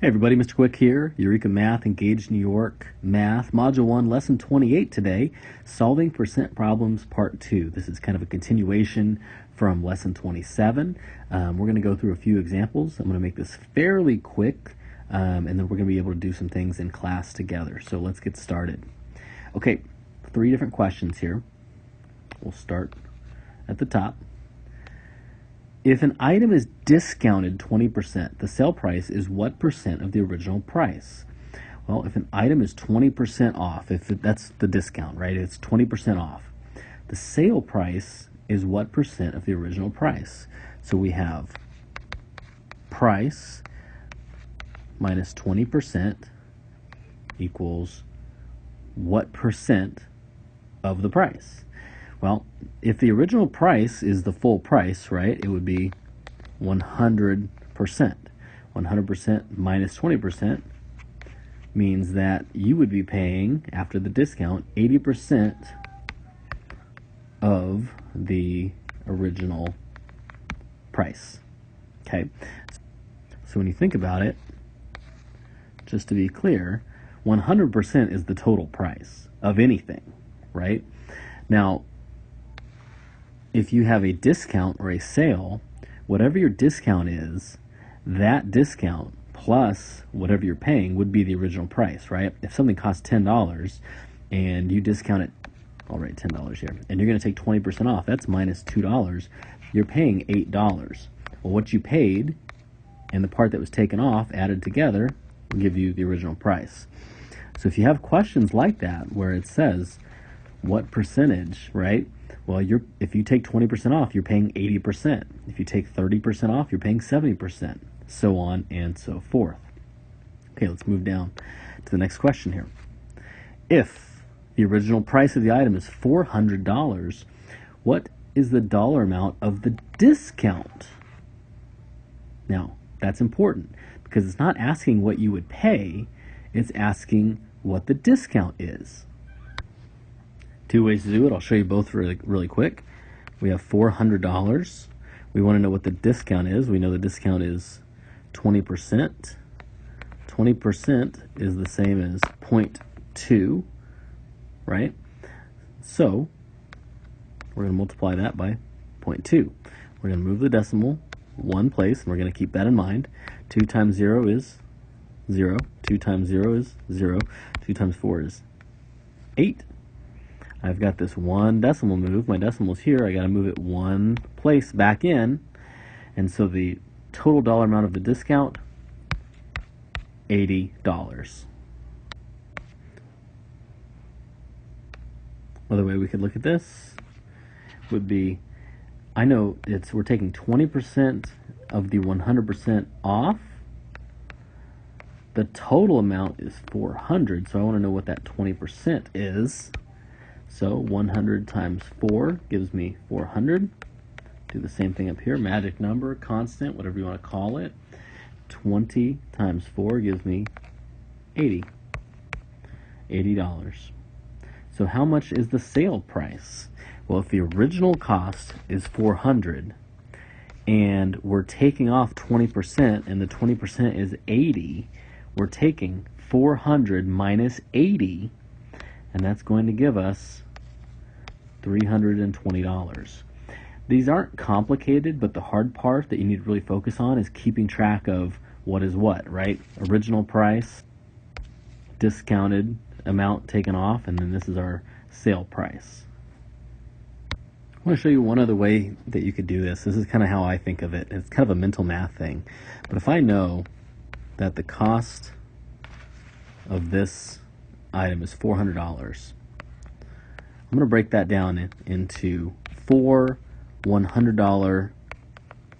Hey everybody, Mr. Quick here, Eureka Math, Engage New York Math, Module 1, Lesson 28 today, Solving Percent Problems, Part 2. This is kind of a continuation from Lesson 27. We're going to go through a few examples. I'm going to make this fairly quick, and then we're going to be able to do some things in class together. So let's get started. Okay, 3 different questions here. We'll start at the top. If an item is discounted 20%, the sale price is what percent of the original price? Well, if an item is 20% off, that's the discount, right? It's 20% off. The sale price is what percent of the original price? So we have price minus 20% equals what percent of the price? Well, if the original price is the full price, right, it would be 100%. 100% minus 20% means that you would be paying, after the discount, 80% of the original price. Okay? So when you think about it, just to be clear, 100% is the total price of anything, right? Now, if you have a discount or a sale, whatever your discount is, that discount plus whatever you're paying would be the original price, right? If something costs $10 and you discount it, I'll write $10 here, and you're going to take 20% off, that's minus $2. You're paying $8. Well, what you paid and the part that was taken off added together will give you the original price. So if you have questions like that where it says what percentage, right? Well, if you take 20% off, you're paying 80%. If you take 30% off, you're paying 70%, so on and so forth. Okay, let's move down to the next question here. If the original price of the item is $400, what is the dollar amount of the discount? Now, that's important because it's not asking what you would pay, it's asking what the discount is. 2 ways to do it. I'll show you both really quick. We have $400. We want to know what the discount is. We know the discount is 20%. 20% is the same as 0.2, right? So we're going to multiply that by 0.2. We're going to move the decimal one place, and we're going to keep that in mind. 2 times 0 is 0. 2 times 0 is 0. 2 times 4 is 8. I've got this one decimal move. My decimal's here. I got to move it one place back in. And so the total dollar amount of the discount, $80. Another way we could look at this would be, I know we're taking 20% of the 100% off. The total amount is 400, so I want to know what that 20% is. So 100 times 4 gives me 400. Do the same thing up here. Magic number, constant, whatever you want to call it. 20 times 4 gives me 80. $80. So how much is the sale price? Well, if the original cost is 400 and we're taking off 20% and the 20% is 80, we're taking 400 minus 80, and that's going to give us $320. These aren't complicated, but the hard part that you need to really focus on is keeping track of what is what, right? Original price, discounted amount taken off, and then this is our sale price. I want to show you one other way that you could do this. This is kind of how I think of it. It's kind of a mental math thing. But if I know that the cost of this item is $400, I'm going to break that down into 4 $100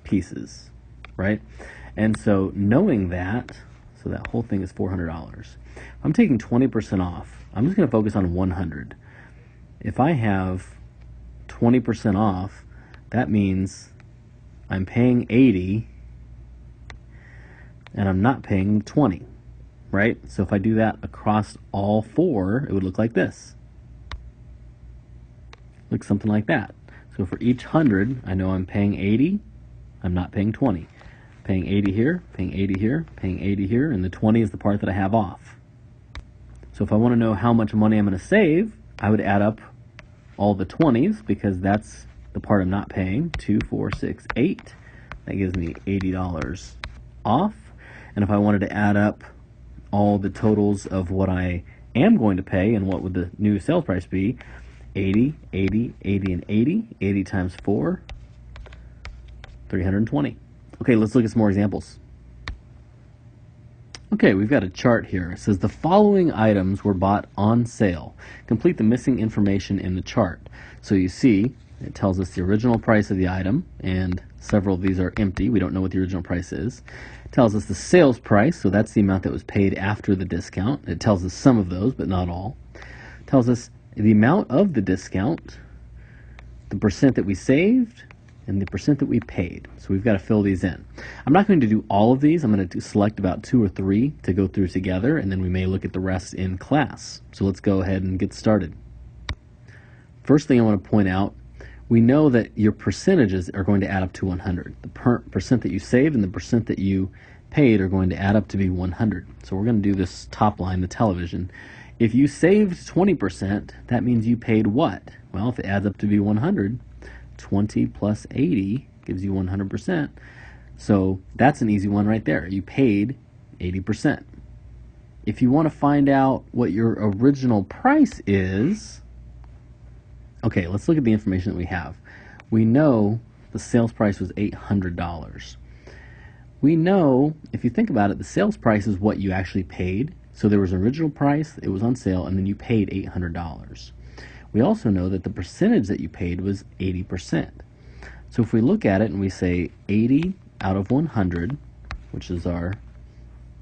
pieces, right? And so knowing that, so that whole thing is $400. I'm taking 20% off. I'm just going to focus on 100. If I have 20% off, that means I'm paying 80 and I'm not paying 20, right? So if I do that across all 4, it would look like this. Look something like that. So for each 100, I know I'm paying 80, I'm not paying 20. paying 80 here, paying 80 here, paying 80 here, and the 20 is the part that I have off. So if I want to know how much money I'm going to save, I would add up all the 20s because that's the part I'm not paying. 2, 4, 6, 8. That gives me $80 off. And if I wanted to add up all the totals of what I am going to pay and what would the new sales price be, 80, 80, 80, and 80. 80 times 4, 320. Okay, let's look at some more examples. Okay, we've got a chart here. It says the following items were bought on sale. Complete the missing information in the chart. So you see, it tells us the original price of the item, and several of these are empty. We don't know what the original price is. It tells us the sales price, so that's the amount that was paid after the discount. It tells us some of those, but not all. It tells us the amount of the discount, the percent that we saved, and the percent that we paid. So we've got to fill these in. I'm not going to do all of these. I'm going to select about 2 or 3 to go through together, and then we may look at the rest in class. So let's go ahead and get started. First thing I want to point out, we know that your percentages are going to add up to 100. The percent that you saved and the percent that you paid are going to add up to be 100. So we're going to do this top line, the television. If you saved 20%, that means you paid what? Well, if it adds up to be 100, 20 plus 80 gives you 100%. So that's an easy one right there. You paid 80%. If you want to find out what your original price is, okay, let's look at the information that we have. We know the sales price was $800. We know, if you think about it, the sales price is what you actually paid. So there was an original price, it was on sale, and then you paid $800. We also know that the percentage that you paid was 80%. So if we look at it and we say 80 out of 100, which is our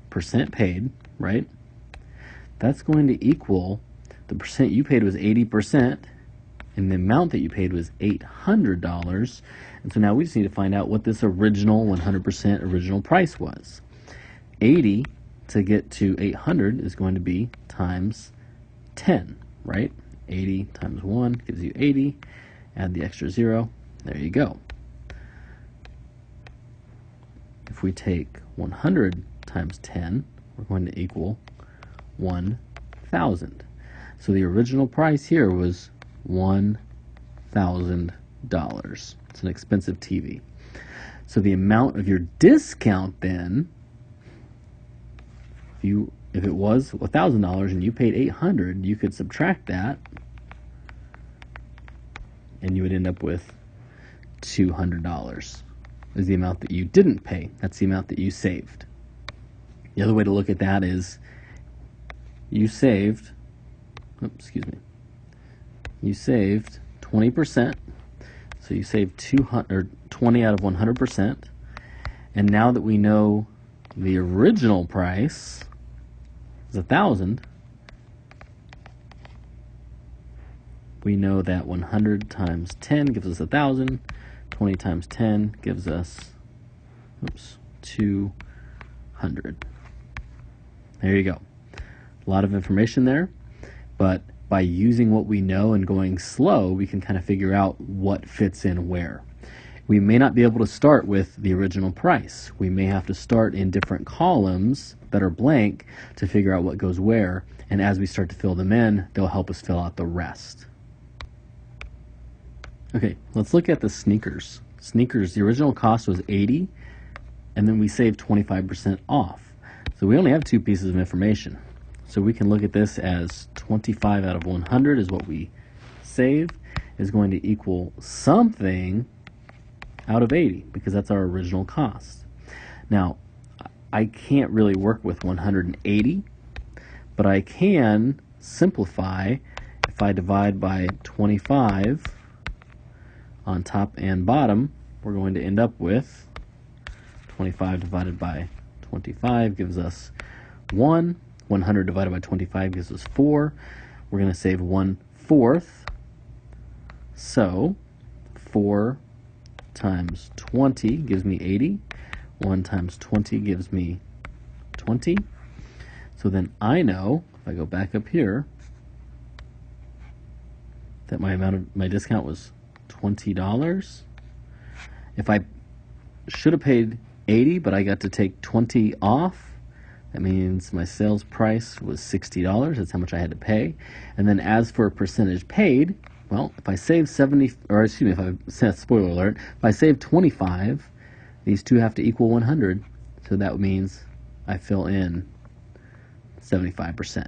percent paid, right? That's going to equal the percent you paid was 80%, and the amount that you paid was $800. And so now we just need to find out what this original 100% original price was. 80 to get to 800 is going to be times 10, right? 80 times 1 gives you 80. Add the extra 0. There you go. If we take 100 times 10, we're going to equal 1,000. So the original price here was $1,000. It's an expensive TV. So the amount of your discount then, if it was $1,000 and you paid $800, you could subtract that and you would end up with $200 is the amount that you didn't pay. That's the amount that you saved. The other way to look at that is you saved 20%. So you saved 20 out of 100%. And now that we know the original price is 1,000, we know that 100 times 10 gives us 1,000. 20 times 10 gives us 200. There you go. A lot of information there, but by using what we know and going slow, we can kind of figure out what fits in where. We may not be able to start with the original price. We may have to start in different columns that are blank to figure out what goes where, and as we start to fill them in, they'll help us fill out the rest. Okay, let's look at the sneakers. Sneakers, the original cost was $80, and then we saved 25% off. So we only have 2 pieces of information. So we can look at this as 25 out of 100 is what we saved, is going to equal something out of 80, because that's our original cost. Now, I can't really work with 180, but I can simplify. If I divide by 25 on top and bottom, we're going to end up with 25 divided by 25 gives us 1. 100 divided by 25 gives us 4. We're going to save 1/4. So 4 times 20 gives me 80. 1 times 20 gives me 20. So then I know, if I go back up here, that my discount was $20. If I should have paid $80, but I got to take 20 off. That means my sales price was $60. That's how much I had to pay. And then as for percentage paid, well, if I save 70, or excuse me, if I said, spoiler alert, if I save 25, these two have to equal 100. So that means I fill in 75%.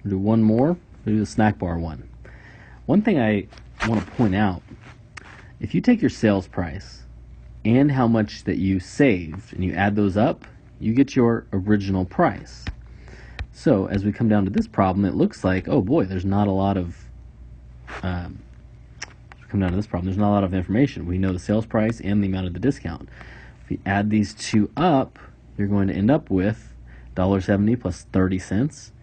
We'll do one more. We'll do the snack bar one. One thing I want to point out, if you take your sales price and how much that you saved and you add those up, you get your original price. So as we come down to this problem, it looks like, oh boy, there's not a lot of information. We know the sales price and the amount of the discount. If you add these two up, you're going to end up with $1.70 plus 30 cents,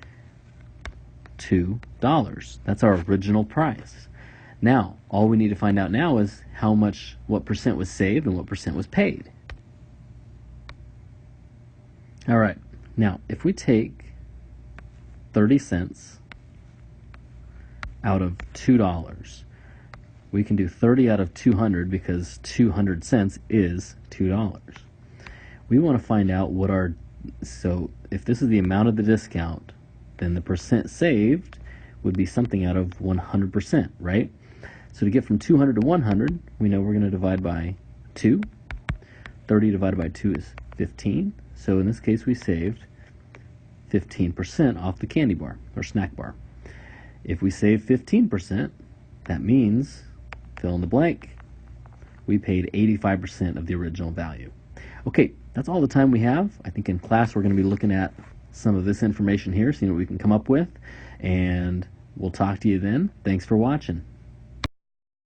$2. That's our original price. Now, all we need to find out now is what percent was saved and what percent was paid. All right. Now, if we take 30 cents out of $2, we can do 30 out of 200 because 200 cents is $2. We want to find out so if this is the amount of the discount, then the percent saved would be something out of 100%, right? So to get from 200 to 100, we know we're going to divide by 2. 30 divided by 2 is 15. So in this case, we saved 15% off the candy bar or snack bar. If we save 15%, that means, fill in the blank, we paid 85% of the original value. Okay, that's all the time we have. I think in class we're going to be looking at some of this information here, seeing what we can come up with, and we'll talk to you then. Thanks for watching.